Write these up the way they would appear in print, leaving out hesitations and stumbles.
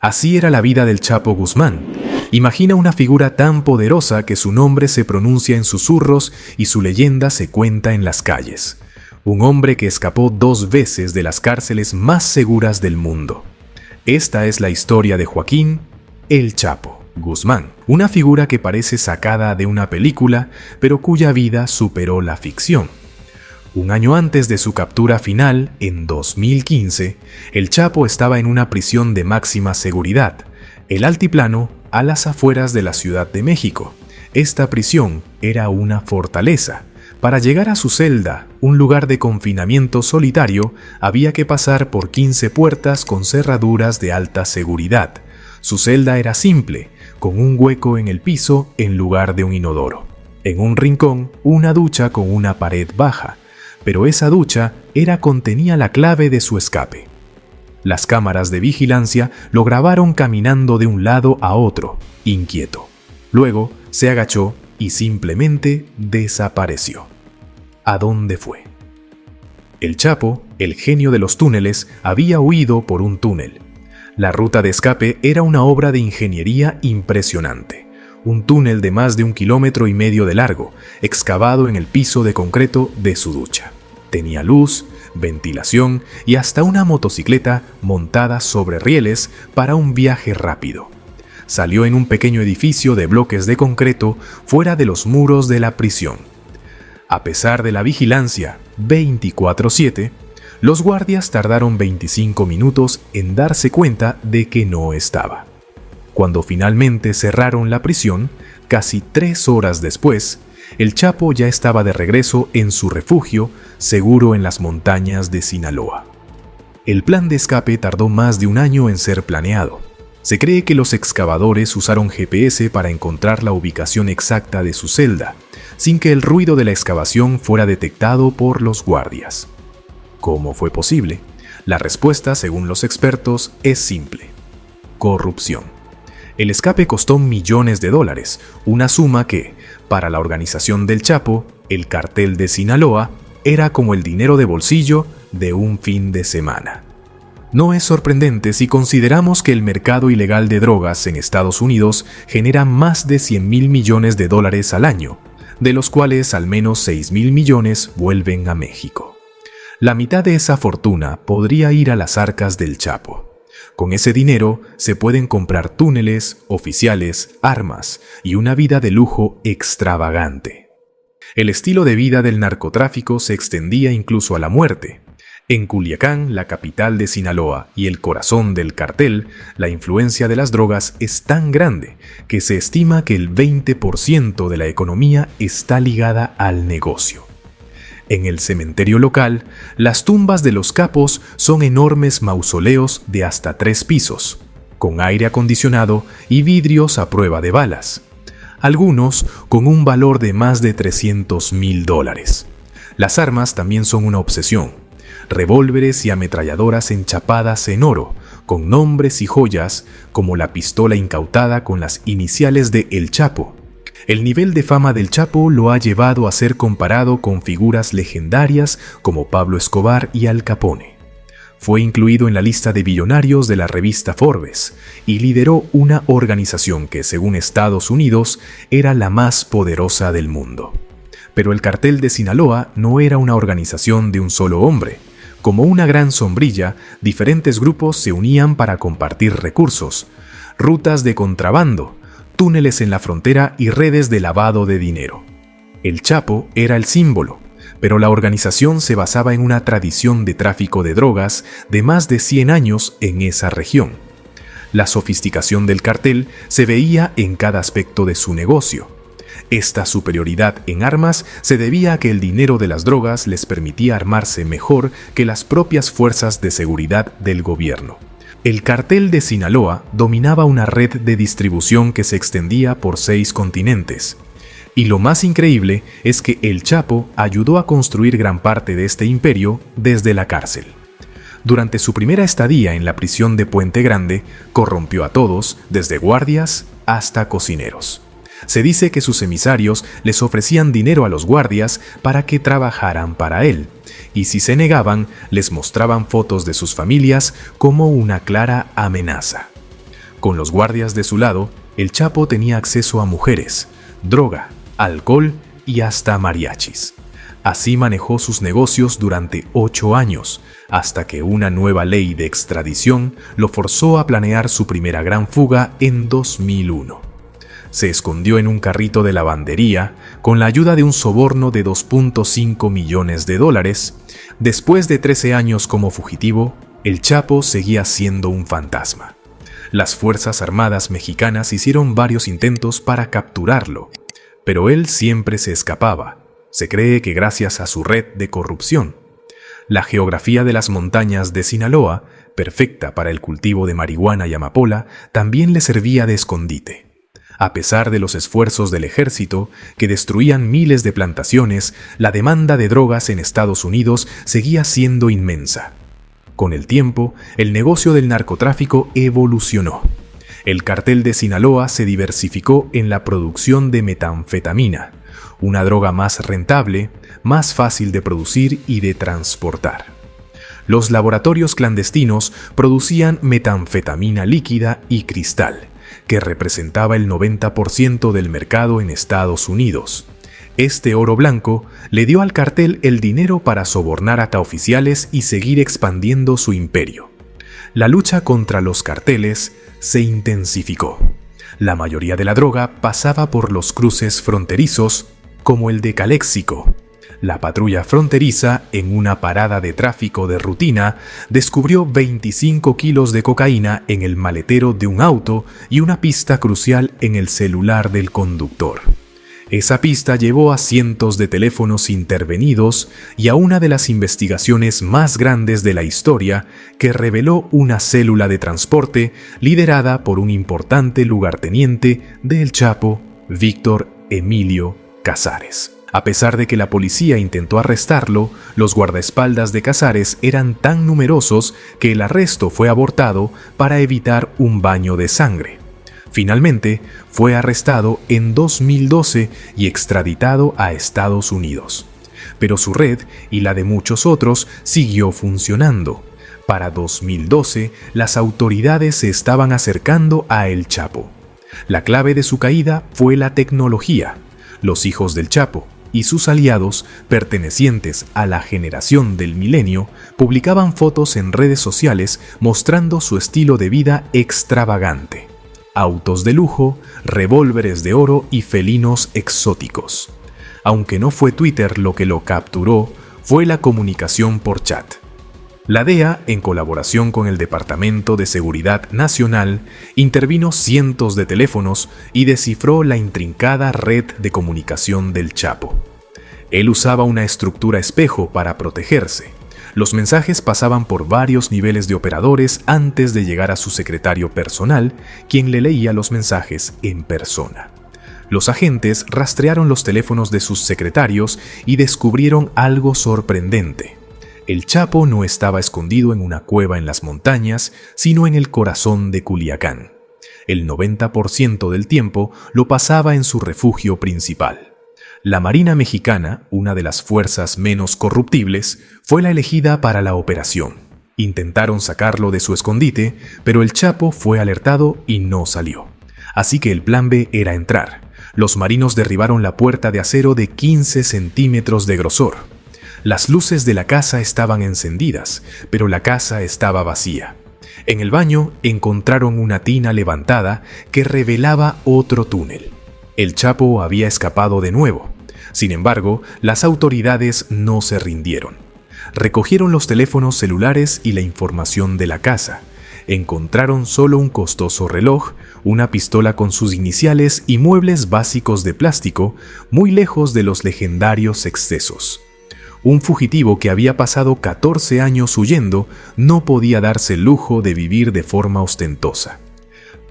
Así era la vida del Chapo Guzmán. Imagina una figura tan poderosa que su nombre se pronuncia en susurros y su leyenda se cuenta en las calles. Un hombre que escapó 2 veces de las cárceles más seguras del mundo. Esta es la historia de Joaquín El Chapo Guzmán, una figura que parece sacada de una película, pero cuya vida superó la ficción. Un año antes de su captura final, en 2015, el Chapo estaba en una prisión de máxima seguridad, el Altiplano, a las afueras de la Ciudad de México. Esta prisión era una fortaleza. Para llegar a su celda, un lugar de confinamiento solitario, había que pasar por 15 puertas con cerraduras de alta seguridad. Su celda era simple, con un hueco en el piso en lugar de un inodoro. En un rincón, una ducha con una pared baja, pero esa ducha contenía la clave de su escape. Las cámaras de vigilancia lo grabaron caminando de un lado a otro, inquieto. Luego se agachó y simplemente desapareció. ¿A dónde fue? El Chapo, el genio de los túneles, había huido por un túnel. La ruta de escape era una obra de ingeniería impresionante. Un túnel de más de 1,5 kilómetros de largo, excavado en el piso de concreto de su ducha. Tenía luz, ventilación y hasta una motocicleta montada sobre rieles para un viaje rápido. Salió en un pequeño edificio de bloques de concreto fuera de los muros de la prisión. A pesar de la vigilancia 24/7, los guardias tardaron 25 minutos en darse cuenta de que no estaba. Cuando finalmente cerraron la prisión, casi 3 horas después, el Chapo ya estaba de regreso en su refugio, seguro en las montañas de Sinaloa. El plan de escape tardó más de un año en ser planeado. Se cree que los excavadores usaron GPS para encontrar la ubicación exacta de su celda, sin que el ruido de la excavación fuera detectado por los guardias. ¿Cómo fue posible? La respuesta, según los expertos, es simple: corrupción. El escape costó millones de dólares, una suma que, para la organización del Chapo, el cartel de Sinaloa, era como el dinero de bolsillo de un fin de semana. No es sorprendente si consideramos que el mercado ilegal de drogas en Estados Unidos genera más de 100.000 millones de dólares al año, de los cuales al menos 6.000 millones vuelven a México. La mitad de esa fortuna podría ir a las arcas del Chapo. Con ese dinero se pueden comprar túneles, oficiales, armas y una vida de lujo extravagante. El estilo de vida del narcotráfico se extendía incluso a la muerte. En Culiacán, la capital de Sinaloa y el corazón del cartel, la influencia de las drogas es tan grande que se estima que el 20% de la economía está ligada al negocio. En el cementerio local, las tumbas de los capos son enormes mausoleos de hasta 3 pisos, con aire acondicionado y vidrios a prueba de balas, algunos con un valor de más de $300.000. Las armas también son una obsesión: revólveres y ametralladoras enchapadas en oro, con nombres y joyas como la pistola incautada con las iniciales de El Chapo. El nivel de fama del Chapo lo ha llevado a ser comparado con figuras legendarias como Pablo Escobar y Al Capone. Fue incluido en la lista de billonarios de la revista Forbes y lideró una organización que, según Estados Unidos, era la más poderosa del mundo. Pero el cartel de Sinaloa no era una organización de un solo hombre. Como una gran sombrilla, diferentes grupos se unían para compartir recursos, rutas de contrabando, túneles en la frontera y redes de lavado de dinero. El Chapo era el símbolo, pero la organización se basaba en una tradición de tráfico de drogas de más de 100 años en esa región. La sofisticación del cartel se veía en cada aspecto de su negocio. Esta superioridad en armas se debía a que el dinero de las drogas les permitía armarse mejor que las propias fuerzas de seguridad del gobierno. El cartel de Sinaloa dominaba una red de distribución que se extendía por 6 continentes. Y lo más increíble es que el Chapo ayudó a construir gran parte de este imperio desde la cárcel. Durante su primera estadía en la prisión de Puente Grande, corrompió a todos, desde guardias hasta cocineros. Se dice que sus emisarios les ofrecían dinero a los guardias para que trabajaran para él, y si se negaban, les mostraban fotos de sus familias como una clara amenaza. Con los guardias de su lado, el Chapo tenía acceso a mujeres, droga, alcohol y hasta mariachis. Así manejó sus negocios durante 8 años, hasta que una nueva ley de extradición lo forzó a planear su primera gran fuga en 2001. Se escondió en un carrito de lavandería con la ayuda de un soborno de $2.5 millones. Después de 13 años como fugitivo, el Chapo seguía siendo un fantasma. Las Fuerzas Armadas mexicanas hicieron varios intentos para capturarlo, pero él siempre se escapaba. Se cree que gracias a su red de corrupción. La geografía de las montañas de Sinaloa, perfecta para el cultivo de marihuana y amapola, también le servía de escondite. A pesar de los esfuerzos del ejército, que destruían miles de plantaciones, la demanda de drogas en Estados Unidos seguía siendo inmensa. Con el tiempo, el negocio del narcotráfico evolucionó. El cartel de Sinaloa se diversificó en la producción de metanfetamina, una droga más rentable, más fácil de producir y de transportar. Los laboratorios clandestinos producían metanfetamina líquida y cristal, que representaba el 90% del mercado en Estados Unidos. Este oro blanco le dio al cartel el dinero para sobornar a oficiales y seguir expandiendo su imperio. La lucha contra los carteles se intensificó. La mayoría de la droga pasaba por los cruces fronterizos, como el de Caléxico. La patrulla fronteriza, en una parada de tráfico de rutina, descubrió 25 kilos de cocaína en el maletero de un auto y una pista crucial en el celular del conductor. Esa pista llevó a cientos de teléfonos intervenidos y a una de las investigaciones más grandes de la historia, que reveló una célula de transporte liderada por un importante lugarteniente del Chapo, Víctor Emilio Casares. A pesar de que la policía intentó arrestarlo, los guardaespaldas de Casares eran tan numerosos que el arresto fue abortado para evitar un baño de sangre. Finalmente, fue arrestado en 2012 y extraditado a Estados Unidos. Pero su red y la de muchos otros siguió funcionando. Para 2012, las autoridades se estaban acercando a El Chapo. La clave de su caída fue la tecnología. Los hijos del Chapo y sus aliados, pertenecientes a la generación del milenio, publicaban fotos en redes sociales mostrando su estilo de vida extravagante. Autos de lujo, revólveres de oro y felinos exóticos. Aunque no fue Twitter lo que lo capturó, fue la comunicación por chat. La DEA, en colaboración con el Departamento de Seguridad Nacional, intervino cientos de teléfonos y descifró la intrincada red de comunicación del Chapo. Él usaba una estructura espejo para protegerse. Los mensajes pasaban por varios niveles de operadores antes de llegar a su secretario personal, quien le leía los mensajes en persona. Los agentes rastrearon los teléfonos de sus secretarios y descubrieron algo sorprendente. El Chapo no estaba escondido en una cueva en las montañas, sino en el corazón de Culiacán. El 90% del tiempo lo pasaba en su refugio principal. La Marina Mexicana, una de las fuerzas menos corruptibles, fue la elegida para la operación. Intentaron sacarlo de su escondite, pero el Chapo fue alertado y no salió. Así que el plan B era entrar. Los marinos derribaron la puerta de acero de 15 centímetros de grosor. Las luces de la casa estaban encendidas, pero la casa estaba vacía. En el baño encontraron una tina levantada que revelaba otro túnel. El Chapo había escapado de nuevo. Sin embargo, las autoridades no se rindieron. Recogieron los teléfonos celulares y la información de la casa. Encontraron solo un costoso reloj, una pistola con sus iniciales y muebles básicos de plástico, muy lejos de los legendarios excesos. Un fugitivo que había pasado 14 años huyendo no podía darse el lujo de vivir de forma ostentosa.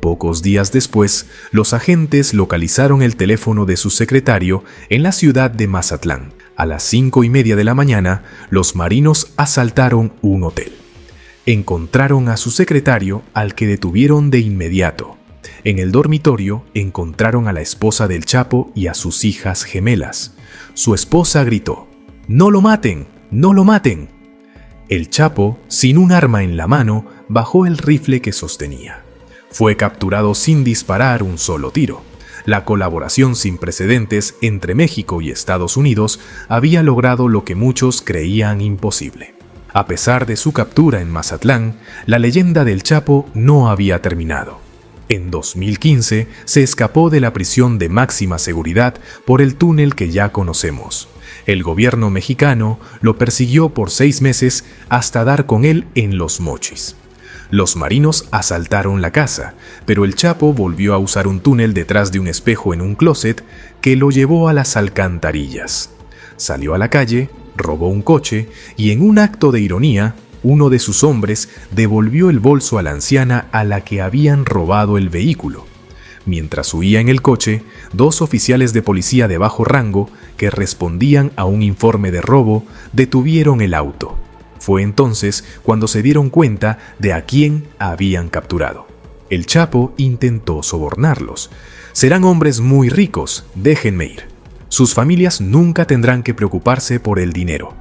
Pocos días después, los agentes localizaron el teléfono de su secretario en la ciudad de Mazatlán. A las 5:30 de la mañana, los marinos asaltaron un hotel. Encontraron a su secretario, al que detuvieron de inmediato. En el dormitorio encontraron a la esposa del Chapo y a sus hijas gemelas. Su esposa gritó: ¡No lo maten! ¡No lo maten! El Chapo, sin un arma en la mano, bajó el rifle que sostenía. Fue capturado sin disparar un solo tiro. La colaboración sin precedentes entre México y Estados Unidos había logrado lo que muchos creían imposible. A pesar de su captura en Mazatlán, la leyenda del Chapo no había terminado. En 2015 se escapó de la prisión de máxima seguridad por el túnel que ya conocemos. El gobierno mexicano lo persiguió por 6 meses hasta dar con él en Los Mochis. Los marinos asaltaron la casa, pero el Chapo volvió a usar un túnel detrás de un espejo en un closet que lo llevó a las alcantarillas. Salió a la calle, robó un coche y en un acto de ironía, uno de sus hombres devolvió el bolso a la anciana a la que habían robado el vehículo. Mientras huía en el coche, 2 oficiales de policía de bajo rango, que respondían a un informe de robo, detuvieron el auto. Fue entonces cuando se dieron cuenta de a quién habían capturado. El Chapo intentó sobornarlos. Serán hombres muy ricos, déjenme ir. Sus familias nunca tendrán que preocuparse por el dinero.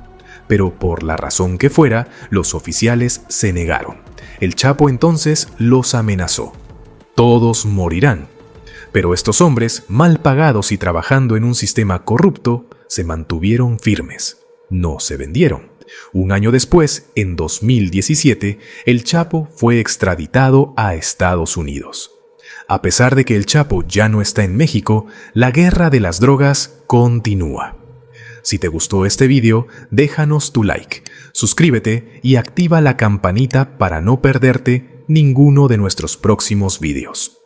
Pero por la razón que fuera, los oficiales se negaron. El Chapo entonces los amenazó. Todos morirán. Pero estos hombres, mal pagados y trabajando en un sistema corrupto, se mantuvieron firmes. No se vendieron. Un año después, en 2017, el Chapo fue extraditado a Estados Unidos. A pesar de que el Chapo ya no está en México, la guerra de las drogas continúa. Si te gustó este video, déjanos tu like, suscríbete y activa la campanita para no perderte ninguno de nuestros próximos videos.